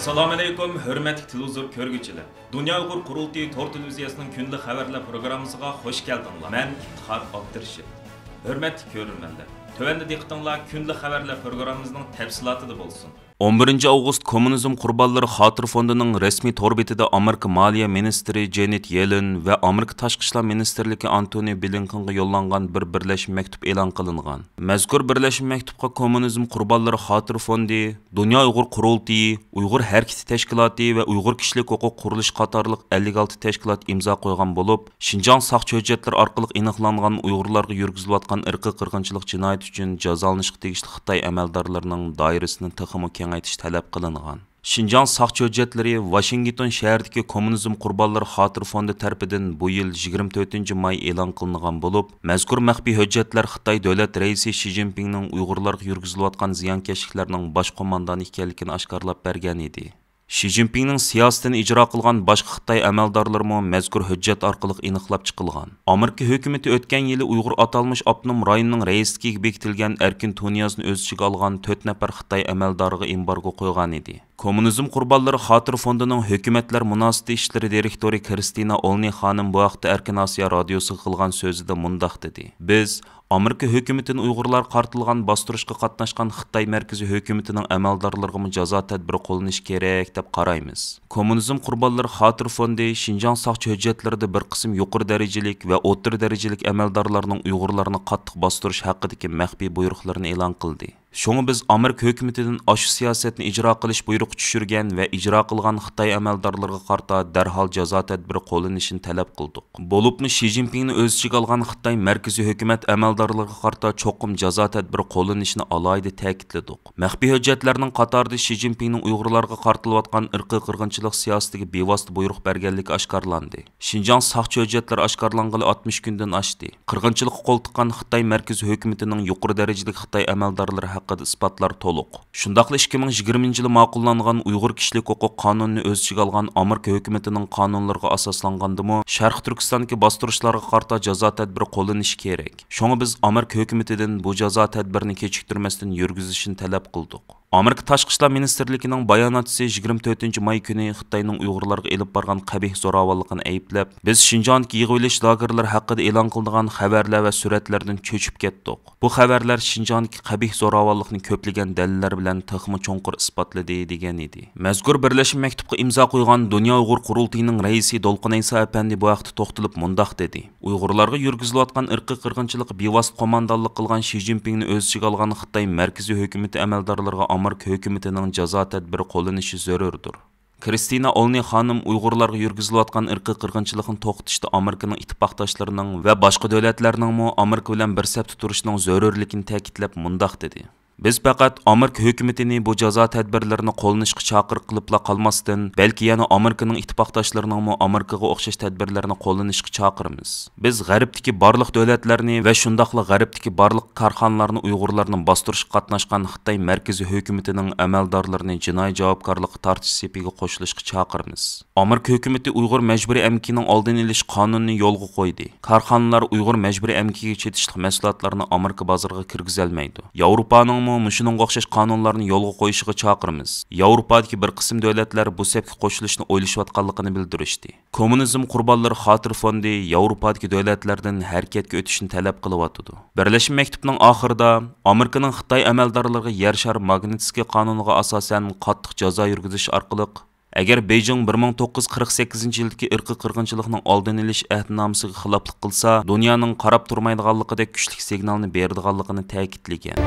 Assalamu alaykum, hörmətli televizor görgüçülər. Dünya Uyğur Qurultayı Tor televiziyasının günlük xəbərlər proqramımıza xoş gəldinizlər. Mən İftixar Abdurşid. Hörmətli görürmənlər. Tövəndə diqqətinizlər günlük xəbərlər proqramımızın təfsilatı bolsun. 11 Avgust Kommunizm Qurbonlari Xotira fondining rasmiy tor betida Amerika Moliya ministri Janet Yellen va Amerika Tashqi ishlar ministrligi Antony Blinkenga yo'llangan bir birlashma maktub e'lon qilingan. Mazkur birlashma maktubga Kommunizm Qurbonlari Xotira fondi, Dunyo Uyg'ur Qurultayı, Uyg'ur harakati tashkiloti va Uyg'ur kishilik huquq qurilish qatorliq 56 tashkilot imzo qo'ygan bo'lib, Xinjiang soxta hujjatlar orqali aniqlangan Uyg'urlarga yurgizilayotgan irqiy qirg'inchilik jinoyati uchun jazolanishga tegishli Xitoy amaldorlarining doirasini texmo kengaytirish talab qilingan. Xinjiang soxta hujjatlari Washington shahridagi Kommunizm Qurbonlari Xotira fondi tarafidan bu yil 24-may e'lon qilingan bo'lib, mazkur maxfiy hujjatlar Xitoy davlat raisi Xi Jinpingning Uyg'urlarga yurgizilayotgan ziyonkashliklarning bosh qo'mondoni ekanligini oshkorlab bergan edi. Xi Jinpingning siyosatini ijro qilgan boshqa Xitoy amaldorlarimo mazkur hujjat orqali aniqlab chiqilgan. Amerika hukumatı o'tgan yili Uyg'ur atalmış avtonom rayonning raisligiga bekitilgan erkin Tuniyazni o'z ichiga olgan 4 nafar Xitoy amaldoriga embargo qo'ygan edi. Kommunizm Qurbonlari Xotira fondining hukumatlar munosabati ishlari direktori Kristina Olni xonim bu vaqtda Erkin Osiyo radiosiga qilgan so'zida mundaq dedi. Biz Amerika hukumatining Uyg'urlar qartilgan bostirishga qatnashgan Xitoy markaziy hukumatining amaldorlariga jazo tadbiri qo'llanish kerak deb qaraymiz. Kommunizm Qurbonlari Xotira fondi Xinjiang soxta hujjatlarida bir qism yuqori darajalik va o'rta darajalik amaldorlarning Uyg'urlarni qattiq bostirish haqidagi maxfiy buyruqlarini e'lon qildi. Şoňa biz Amerika hökümetinden aşı siyasetini icra qilish buyruq tushirgan va ijro qilgan Xitoy amaldorlariga qarta darhol jazo tadbiri qo'llanishini talab qildik. Bo'libmi Xi Jinpingni o'z ichiga olgan Xitoy markaziy hukumat amaldorlariga qarta cho'qim jazo tadbiri qo'llanishini alohida ta'kidladik. Maxfiy hujjatlarning qatorida Xi Jinpingning Uyg'urlarga qartilayotgan irqiy qirg'inchilik siyosatiga bevosita buyruq berganligi oshkorlandi. Xinjiang soxta hujjatlar oshkorlangani 60 kundan oshdi. Qirg'inchilikqa qo'l tiqqan Xitoy markaziy hukumatining yuqori darajali Xitoy amaldorlari haqida isbotlar to'liq. Shundaqla 2020-yili ma'qullangan Uyg'ur kishilik huquq qonunini o'z ichiga olgan Amerika hukumatining qonunlariga asoslangandimi, Sharq Turkistondagi bostirishlarga qarta jazo tadbiri qo'llanishi kerak. Shunga biz Amerika hukumatidan bu jazo tadbirini kechiktirmasdan yurgizishini talab qildik. Amerika Tashqi ishlar ministrligining bayonotchisi 24-may kuni Xitoyning Uyg'urlarga elib borgan qabih zo'ravonligini ayblab, biz Xinjiangdagi yig'ilish lagerlari haqida e'lon qilingan xabarlar va suratlardan cho'chib ketdik. Bu xabarlar Xinjiangdagi qabih zo'ravonlikni ko'plagan dalillar bilan texmo cho'nqur isbotladi degan edi. Mazkur birlashma maktubga imzo qo'ygan Dunyo Uyg'ur Qurultayining raisi Dolqin Aysa apandi bu vaqtda to'xtalib mundaq dedi. Uyg'urlarga yurgizilayotgan irqiy qirg'inchilik bevosita qo'mondonlik qilgan Xi Jinpingni o'z ichiga olgan Xitoy markaziy hukumati amaldorlariga Amerika hukumatining jazo tadbiri qo'llanishi zarurdir. Kristina Olni xonim Uyg'urlarga yurgizilayotgan irqiy qirg'inchilikni to'xtatishda Amerikaning ittifoqdoshlarining va boshqa davlatlarning Amerika bilan bir safda turishining zarurligini ta'kidlab mundaq dedi. Biz faqat Amerika hukumatini bu jazo tadbirlarini qo'llanishga chaqiriq qilibla qolmasdan, balki yana Amerikaning ittifoqdoshlarining Amerikaga o'xshash tadbirlarni qo'llanishga chaqiramiz. Biz G'arbdagi barliq davlatlarni va shundaqla G'arbdagi barliq korxonalarni Uyg'urlarning bostirishga qatnashgan Xitoy markaziy hukumatining amaldorlarini jinoiy javobgarlikka tortish sepiga qo'shilishga chaqiramiz. Amerika hukumati Uyg'ur majburiy amkining oldini olish qonunini yo'lga qo'ydi. Korxonalar Uyg'ur majburiy amkiga chetishlik mahsulotlarini Amerika bozoriga kirgizolmaydi. Yevropaning shuningga o'xshash qonunlarni yo'lga qo'yishiga chaqiramiz. Yevropadagi bir qism davlatlar bu sapga qo'shilishni o'ylashayotganligini bildirishdi. Kommunizm Qurbonlari Xotira fondi Yevropadagi davlatlardan harakatga o'tishni talab qilyapti. Birlashma maktubning oxirida Amerikaning Xitoy amaldorlariga yer shar Magnitskiy qonuniga asosan qattiq jazo yurgizish orqali agar Beijing 1948-yildagi irqiy qirg'inchilikning oldini olish ahdnomasiga xiloflik qilsa, dunyoning qarab turmaydiganligidek kuchli signalni beradiganligini ta'kidlagan.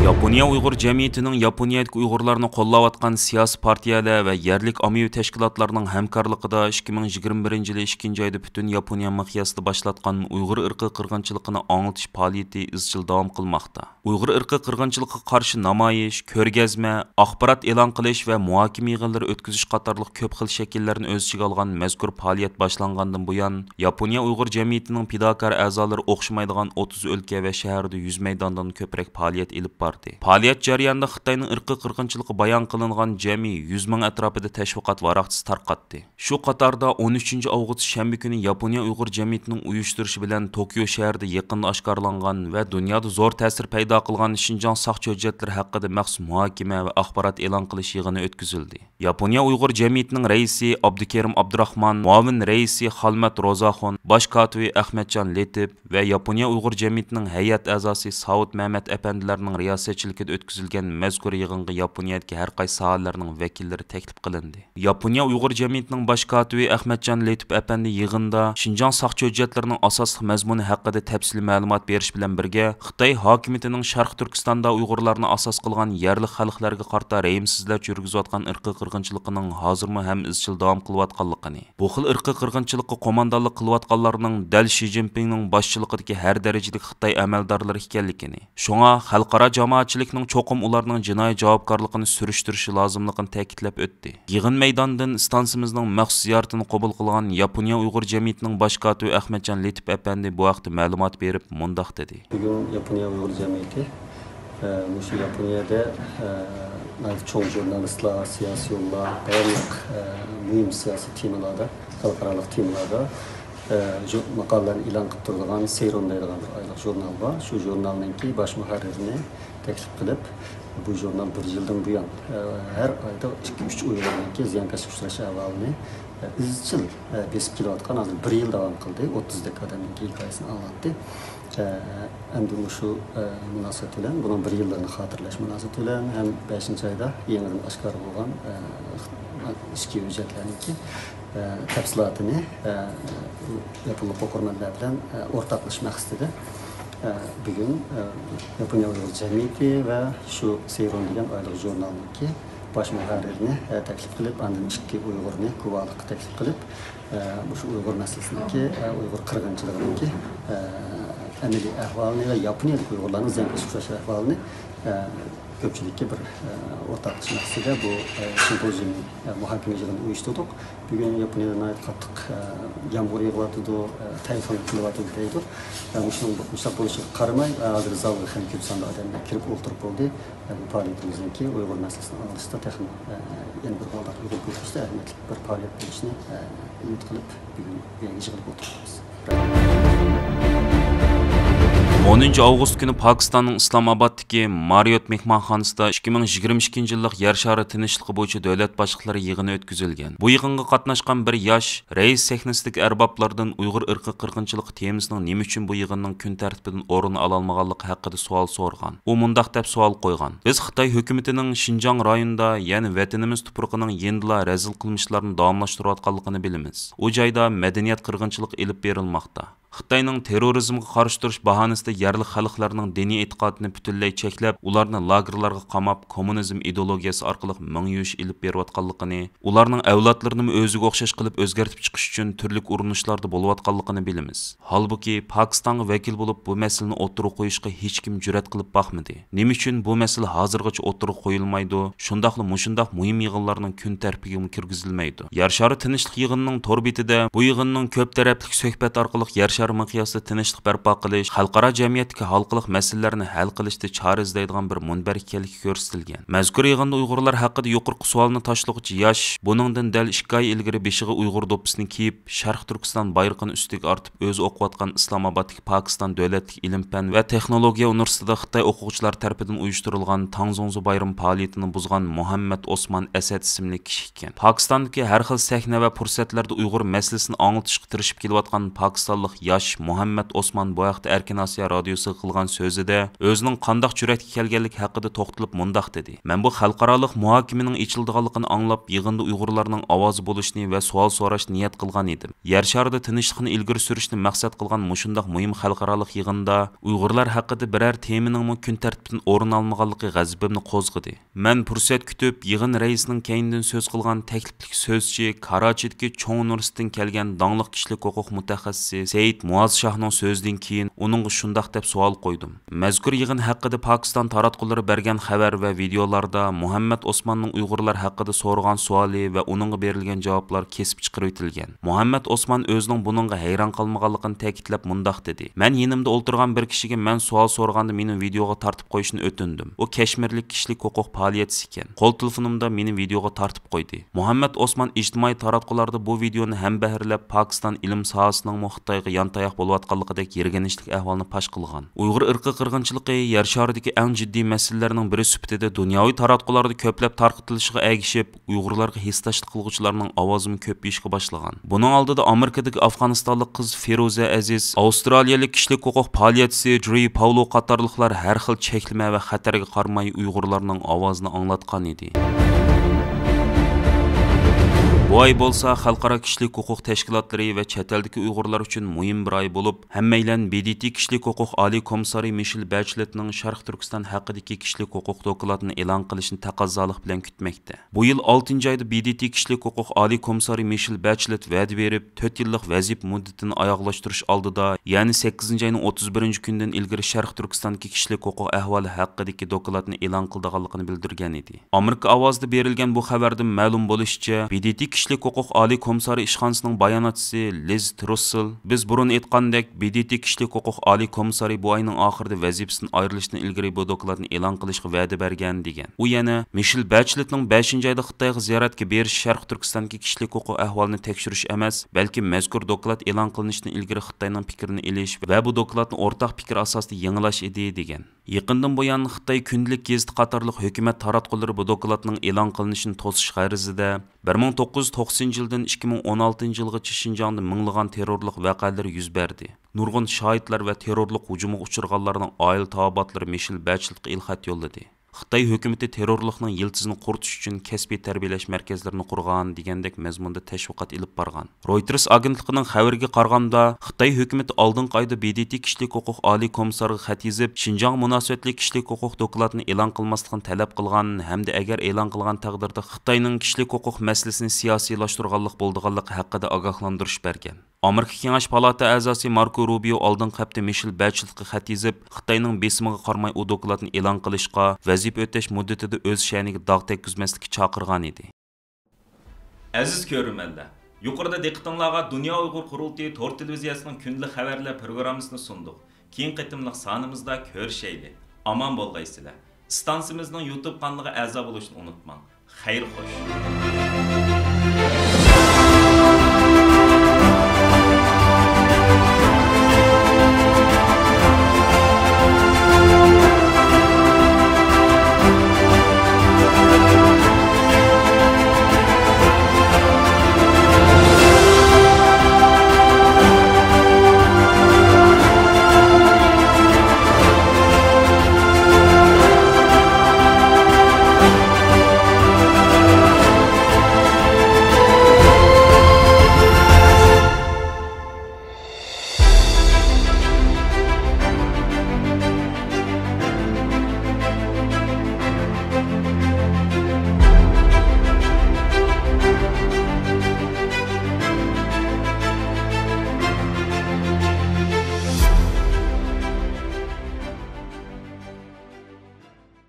Yaponiya Uyg'ur jamiyatining Yaponiyadagi Uyg'urlarni qo'llayotgan siyosiy partiyalar va yerlik ommaviy tashkilotlarning hamkorligida 2021-yil 2-oyda butun Yaponiya miqyosida boshlatgan Uyg'ur irqiy qirg'inchiligini anglatish faoliyati izchil davom qilmoqda. Uyg'ur irqiy qirg'inchilikka qarshi namoyish, ko'rgazma, axborot e'lon qilish va muhokama yig'inlari o'tkazish qatorliq ko'p xil shakllarni o'z ichiga olgan mazkur faoliyat boshlangandan buyon Yaponiya Uyg'ur jamiyatining fidokor a'zolari o'xshamaydigan 30 o'lka va shaharda 100 maydondan ko'proq faoliyat olib bordi. bарды. Faoliyat jarayonida Xitoyning irqiy qirg'inchiligi bayon qilingan jami 100 ming atrofida tashviqot varaqchisi tarqatdi. Shu qatorda 13 avgust shanba kuni Yaponiya Uyg'ur jamiyatining uyushtirishi bilan Tokio shahrida yaqinda oshkorlangan va dunyoda zo'r ta'sir paydo qilgan Xinjiang soqchi hujjatlari haqida maxsus muhokama va axborot e'lon qilish yig'ini o'tkazildi. Yaponiya Uyg'ur jamiyatining raisi Abdukerim Abdurahmon, muavin raisi Xalmat Rozaxon, bosh kotibi Ahmadjon Letib va Yaponiya Uyg'ur jamiyatining hay'at a'zosi Saud Mehmet afandilarning riyosatchiligida o'tkazilgan mazkur yig'inga Yaponiyadagi har qaysi sohalarning vakillari taklif qilindi. Yaponiya Uyg'ur jamiyatining bosh kotibi Ahmadjon Letib afandi yig'inda Xinjiang soqchi hujjatlarining asosli mazmuni haqida tafsiliy ma'lumot berish bilan birga Xitoy hokimiyatining Sharq Turkistonda Uyg'urlarni asos qilgan yerli xalqlarga qarta rehimsizlik yurgizayotgan irqiy qirg'inchiligining hozirmi ham izchil davom qilayotganligini, bu xil irqiy qirg'inchilikqa qo'mondonlik qilayotganlarning dal Shi Jinpingning boshchiligidagi har darajalik Xitoy amaldorlari ekanligini, shunga xalqaro jamoatchilikning cho'qim ularning jinoiy javobgarligini surishtirishi lozimligini ta'kidlab o'tdi. Yig'in maydonidan stansimizning maxsus ziyoratini qabul qilgan Yaponiya Uyg'ur jamiyatining bosh kotibi Ahmadjon Letib afandi bu haqda ma'lumot berib mundaq dedi. Bugun Yaponiya Uyg'ur jamiyati shu Yaponiyada cho'ng jurnalistlar, siyosiyonlar, barliq muhim siyosiy temalarda, xalqaro temalarda maqolalarni e'lon qilib turadigan Seyron deydigan bir oylik jurnal bor. Shu jurnalninki bosh muharririni taklif qilib, bu jurnal bir yildan buyon har oyda 2-3 Uyg'urlarga ziyonkashlik uchrashi ahvolini izchil besib kelayotgan, hozir 1 yil davom qildi. 30 odamning hikoyasini anlatdi. Endi shu munosabat bilan bunun 1 yillarni xotirlash munosabati bilan ham 5-oyda yangidan oshkor bo'lgan ichki hujjatlarniki tafsilotini yaponiya o'qirmanlar bilan o'rtoqlashish maqsadida bugun Yaponiya Uyg'ur jamiyati va shu Seyron degan oylik jurnalniki bosh muharririni taklif qilib, andan 2 Uyg'urni guvohlikka taklif qilib, shu Uyg'ur masalasiniki, Uyg'ur qirg'inchiliginiki amaliy ahvolini va Yaponiyadagi Uyg'urlarning ziyonkashlik uchrashi ahvolini ko'pchilikka bir o'rtoqlash maqsadida bu simpozium muhokama yig'ini uyushtirdik. Bugun Yaponiyada qattiq yomg'ir yog'yapti, tayfun qilyapti deydi. Shunday bo'lishiga qaramay, hozir zalga ham ko'p sonda odamlar kirib o'tirib bo'ldi. Bu faoliyatimizniki Uyg'ur masalasini anglashda texnik yana bir holat Uyg'ur ko'rsatishda ahamiyatli bir faoliyat bo'lishini umid qilib bugun yig'ilib o'tiribmiz. 10 avgust günü Pakistan'ın İslamabad'daki Marriott mehmonxonasida 2022 yıllık yer şari tinchliqi bo'yicha davlat boshliqlari yig'ini o'tkazilgan. Bu yig'inga qatnashgan bir yosh rais sahnasidagi arboblardan Uyg'ur irqiy qirg'inchiligi temasining nima uchun bu yig'inning kun tartibidan o'rin ololmaganligi haqida savol so'rgan. U mundaq deb savol qo'ygan. Biz Xitoy hukumatining Xinjiang rayonida, ya'ni vatanimiz tuproqining yendila razil qilmishlarini davomlashtirayotganligini bilamiz. U joyda madaniyat qirg'inchiligi elib berilmoqda. Xitoyning terrorizmga qarshi turish bahonasida yerli xalqlarning diniy e'tiqodini butunlay cheklab, ularni lagerlarga qamab, kommunizm ideologiyasi orqali ming ilib berayotganligini, ularning avlodlarini o'ziga o'xshash qilib o'zgartib chiqish uchun turli urinishlarda bo'layotganligini bilamiz. Holbuki Pokistonga vakil bo'lib bu masalani o'tirib qo'yishga hech kim jur'at qilib baxmadi. Nima uchun bu masala hozirgacha o'tirib qo'yilmaydi? Shundaqli mushundaq muhim yig'inlarning kun tartibiga kirgizilmaydi. Yer shari tinchlik yig'inining to'r betida bu yig'inning ko'p tarafli suhbat orqali yer miqyosida tinchlik barpo qilish, xalqaro jamiyatga halqiliq masalalarni hal qilishda chora izlaydigan bir munbar ekanligi ko'rsatilgan. Mazkur yig'inda Uyg'urlar haqida yuqorqi savolni tashlag'uvchi yosh, buningdan dal 2 oy ilgari beshiga Uyg'ur do'ppisini kiyib, Sharq Turkiston bayrog'ini ustiga ortib o'zi o'qiyotgan Islomobodlik Pokiston davlatlik ilm-fan va texnologiya universitetida Xitoy o'quvchilari tomonidan uyushtirilgan Tangzongzu bayram faoliyatini buzgan Muhammad Osman Asad ismli kishi ekan. Pokistondagi har xil sahna va fursatlarda Uyg'ur masalasini anglatishga tirishib kelayotgan pokistonlik yosh Muhammad Osman bu haqda Erkin Asiya radiosi qilgan so'zida o'zining qandoq jur'atga kelganligi haqida to'xtalib mundaq dedi. Men bu xalqaroliq muhokamaning ichildiganligini anglab, yig'inda Uyg'urlarning ovozi bo'lishni va savol so'rashni niyat qilgan edim. Yer sharida tinchlikni ilgari surishni maqsad qilgan mushundaq muhim xalqaroliq yig'inda Uyg'urlar haqida biror temaning kun tartibidan o'rin olmaganligi g'azabimni qo'zg'adi. Men fursat kutib, yig'in raisining keyindan so'z qilgan takliflik so'zchi Karachidagi cho'ng universitetidan kelgan dongliq kishilik huquq mutaxassisi Said Muaz Shahning so'zidan keyin uningga shundoq deb savol qo'ydim. Mazkur yig'in haqida Pokiston taratqullari bergan xabar va videolarda Muhammad Osmanning Uyg'urlar haqida so'ragan savoli va uningga berilgan javoblar kesib chiqarib o'tilgan. Muhammad Osman o'zining buningga hayron qolmaganligini ta'kidlab mundaq dedi. Men yonimda o'tirgan bir kishiga men savol so'raganda meni videoga tortib qo'yishni o'tindim. U Kashmirlik kishilik huquq faoliyatchisi ekan. Qo'l telefonimda meni videoga tortib qo'ydi. Muhammad Osman ijtimoiy taratqularda bu videoni ham bahrlab Pokiston ilm sohasining Xitoyga yantayoq bo'layotganligidek yerganishlik ahvolini pash qilgan. Uyg'ur irqi qirg'inchiligi yer sharidagi eng jiddiy masalalarning biri sifatida dunyoviy taratqularda ko'plab tarqatilishiga egishib, Uyg'urlarga hissdoshlik qilguvchilarning ovozini ko'payishga boshlagan. Buning oldida Amerikadagi Afg'onistonlik qiz Feruza Aziz, Avstraliyalik kishilik huquq faoliyatchisi Dri Paulo qatorliqlar har xil cheklama va xatarga qaramay Uyg'urlarning ovozini anglatgan edi. Bu ay bo'lsa xalqaro kishilik huquq tashkilotlari va chet eldagi Uyg'urlar uchun muhim bir ay bo'lib, hammaylan BDT kishilik huquq oliy komissari Michelle Bacheletning Sharq Turkiston haqidagi kishilik huquq dokladini e'lon qilishini taqozolik bilan kutmoqda. Bu yil 6-oyda BDT kishilik huquq oliy komissari Michelle Bachelet va'da berib, 4 yillik vazif muddatini oyoqlashtirish oldida, ya'ni 8-oyning 31-kundan ilgari Sharq Turkistondagi kishilik huquq ahvoli haqidagi dokladni e'lon qilganligini bildirgan edi. Amerika ovozida berilgan bu xabardan ma'lum bo'lishicha, BDT kishilik huquq oliy komissari ishxonasining bayonotchisi Liz Trussell, biz burun aytgandek BDT kishilik huquq oliy komissari bu oyning oxirida vazifasidan ayrilishdan ilgari bu dokladni e'lon qilishga va'da bergan degan. U yana Michelle Bacheletning 5-oyda Xitoyga ziyoratga berish Sharq Turkistondagi kishilik huquq ahvolini tekshirish emas, balki mazkur doklad e'lon qilinishidan ilgari Xitoyning fikrini elish va bu dokladni o'rtaq fikr asosida yangilash edi degan. Yaqindan buyon Xitoy kundalik gazeti qatorliq hukumat taratqullari bu dokladning e'lon qilinishini to'sish g'arazida 1990-yildan 2016-yilgacha Şinjan'da minglagan terrorlik vaqalar yuz berdi. Nurg'un shohidlar va terrorlik hujumiga uchraganlarning oila taobatlari Michelle Bacheletga ilxat yo'lladi. Xitoy hukumati terrorlikning yiltizini quritish uchun kasbiy tarbiyalash markazlarini qurgan degandek mazmunda tashviqot ilib borgan. Reuters agentligining xabariga qaraganda, Xitoy hukumati oldingi oyda BDT kishilik huquq oliy komissariga xat yozib, Şinjan munosabatli kishilik huquq dokladini e'lon qilmaslikni talab qilgan hamda agar e'lon qilgan taqdirda Xitoyning kishilik huquq masalasini siyosiylashtirganlik bo'lganligi haqida ogohlantirish bergan. Amerika Kengash palata a'zosi Marco Rubio oldingi hafta Michelle Bacheletga xat yozib, Xitoyning besimiga qaramay u dokladni e'lon qilishga vazif o'tash muddatida o'z sha'niga dog' tekkizmaslikka chaqirgan edi. Aziz ko'rurmanlar, yuqorida diqqatingizga Dunyo Uyg'ur qurultiyi to'rt televiziyasining kundalik xabarlar programmasini sundik. Keyin qitimliq sonimizda ko'rishayli. Aman bo'lgaysizlar. Stansimizning YouTube kanaliga a'zo bo'lishni unutmang. Xayr xo'sh.